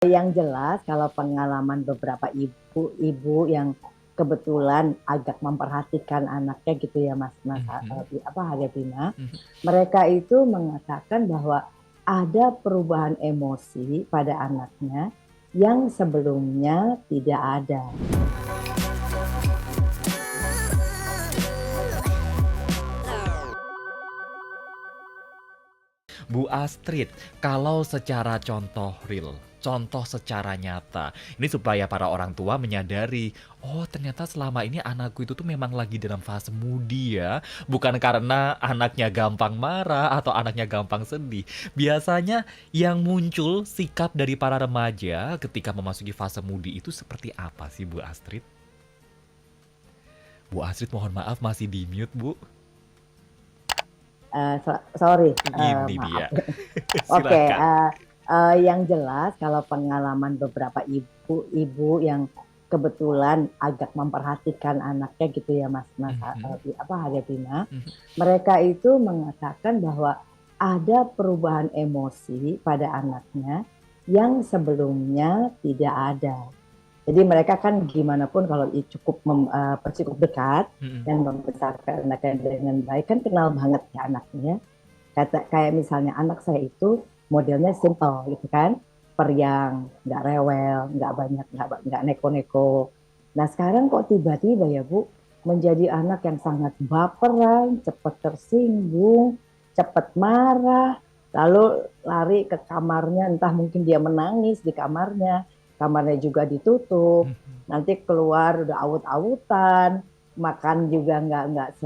Yang jelas kalau pengalaman beberapa ibu-ibu yang kebetulan agak memperhatikan anaknya gitu ya Mas Mas Mhm, Haryabina, mhm. mereka itu mengatakan bahwa ada perubahan emosi pada anaknya yang sebelumnya tidak ada. Bu Astrid, kalau secara contoh real, contoh secara nyata, ini supaya para orang tua menyadari, oh ternyata selama ini anakku itu tuh memang lagi dalam fase moody ya, bukan karena anaknya gampang marah atau anaknya gampang sedih. Biasanya yang muncul sikap dari para remaja ketika memasuki fase moody itu seperti apa sih Bu Astrid? Bu Astrid mohon maaf masih di mute Bu. Sorry, Ini maaf. dia, Oke, silakan. yang jelas kalau pengalaman beberapa ibu-ibu yang kebetulan agak memperhatikan anaknya gitu ya Mas Mas Mhm, Haryabina, mhm. mereka itu mengatakan bahwa ada perubahan emosi pada anaknya yang sebelumnya tidak ada. Jadi mereka kan gimana pun kalau cukup dekat Mhm. dan membesarkan anaknya dengan baik kan kenal banget ya anaknya. Kayak misalnya anak saya itu modelnya simple gitu kan, periang, nggak rewel, nggak banyak, nggak neko-neko. Nah sekarang kok tiba-tiba ya Bu menjadi anak yang sangat baperan, cepat tersinggung, cepat marah, lalu lari ke kamarnya, entah mungkin dia menangis di kamarnya, kamarnya juga ditutup, Mhm. nanti keluar udah awut-awutan, makan juga nggak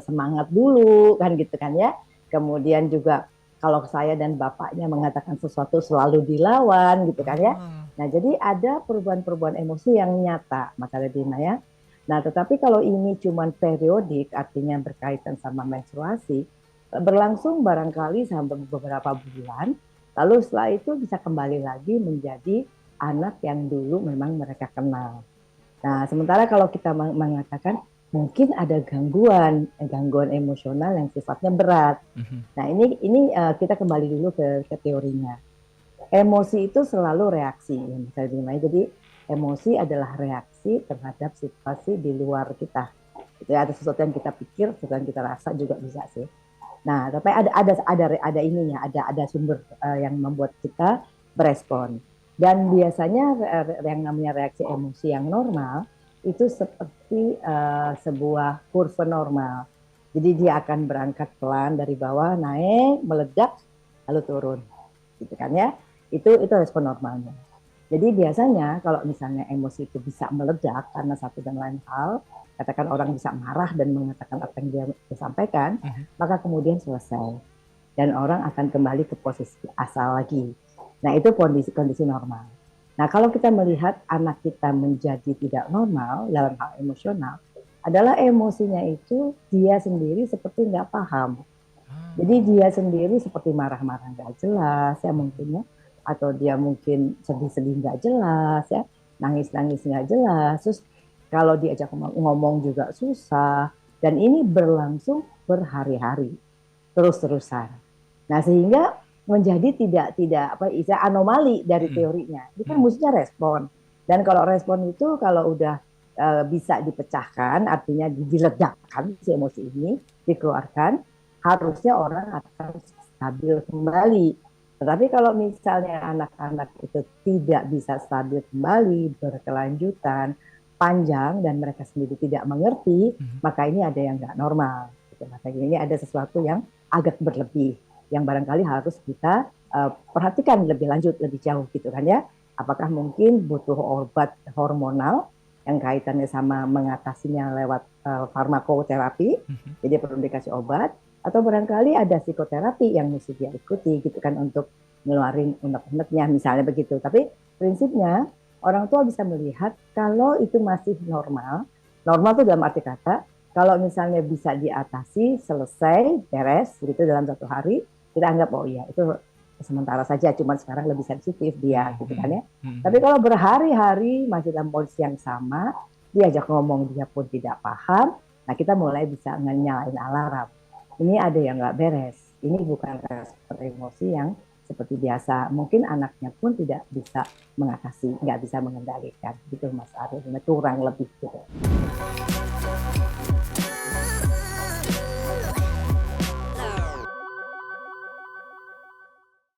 semangat dulu kan gitu kan ya. Kemudian juga kalau saya dan bapaknya mengatakan sesuatu selalu dilawan gitu kan ya. Ah. Nah, jadi ada perubahan-perubahan emosi yang nyata, Mas Aladina ya. Nah, tetapi kalau ini cuma periodik, artinya berkaitan sama menstruasi, berlangsung barangkali sampai beberapa bulan, lalu setelah itu bisa kembali lagi menjadi anak yang dulu memang mereka kenal. Nah, sementara kalau kita mengatakan mungkin ada gangguan emosional yang sifatnya berat. Mhm. Nah, ini kita kembali dulu ke teorinya. Emosi itu selalu reaksi, ya, misalnya. Jadi emosi adalah reaksi terhadap situasi di luar kita. Itu ada sesuatu yang kita pikir, sesuatu yang kita rasa juga bisa sih. Nah, tapi ada ininya, ada sumber yang membuat kita berespon. Dan biasanya yang namanya reaksi emosi yang normal itu seperti sebuah kurva normal. Jadi dia akan berangkat pelan dari bawah, naik, meledak, lalu turun, gitu kan ya? Itu respon normalnya. Jadi biasanya kalau misalnya emosi itu bisa meledak karena satu dan lain hal, katakan orang bisa marah dan mengatakan apa yang dia sampaikan, Mhm. maka kemudian selesai dan orang akan kembali ke posisi asal lagi. Nah, itu kondisi-kondisi normal. Nah, kalau kita melihat anak kita menjadi tidak normal dalam hal emosional, adalah emosinya itu dia sendiri seperti nggak paham. Jadi Ah. dia sendiri seperti marah-marah nggak jelas ya Mhm. mungkin ya, atau dia mungkin sedih-sedih nggak jelas ya, nangis-nangis nggak jelas. Terus kalau diajak ngomong juga susah, dan ini berlangsung berhari-hari terus-terusan. Nah, sehingga menjadi tidak apa istilah anomali dari Mhm. teorinya. Ini kan Mhm. mestinya respon. Dan kalau respon itu kalau udah bisa dipecahkan, artinya diledakkan si emosi ini, dikeluarkan, harusnya orang akan stabil kembali. Tetapi kalau misalnya anak-anak itu tidak bisa stabil kembali, berkelanjutan, panjang, dan mereka sendiri tidak mengerti, Mhm. maka ini ada yang nggak normal. Maka ini ada sesuatu yang agak berlebih yang barangkali harus kita perhatikan lebih lanjut, lebih jauh gitu kan ya. Apakah mungkin butuh obat hormonal yang kaitannya sama mengatasinya lewat farmakoterapi, Mhm. jadi perlu dikasih obat, atau barangkali ada psikoterapi yang mesti dia ikuti gitu kan untuk ngeluarin unek-uneknya misalnya begitu. Tapi prinsipnya orang tua bisa melihat kalau itu masih normal, normal itu dalam arti kata kalau misalnya bisa diatasi, selesai, beres, gitu dalam satu hari, kita anggap, oh iya, itu sementara saja, cuma sekarang lebih sensitif dia, gitu kan Mhm. ya. Tapi Mhm. kalau berhari-hari masih dalam posisi yang sama, diajak ngomong dia pun tidak paham, nah kita mulai bisa nyalain alarm. Ini ada yang nggak beres. Ini bukan respon emosi yang seperti biasa. Mungkin anaknya pun tidak bisa mengatasi, nggak bisa mengendalikan gitu Mas Arief, kurang lebih gitu.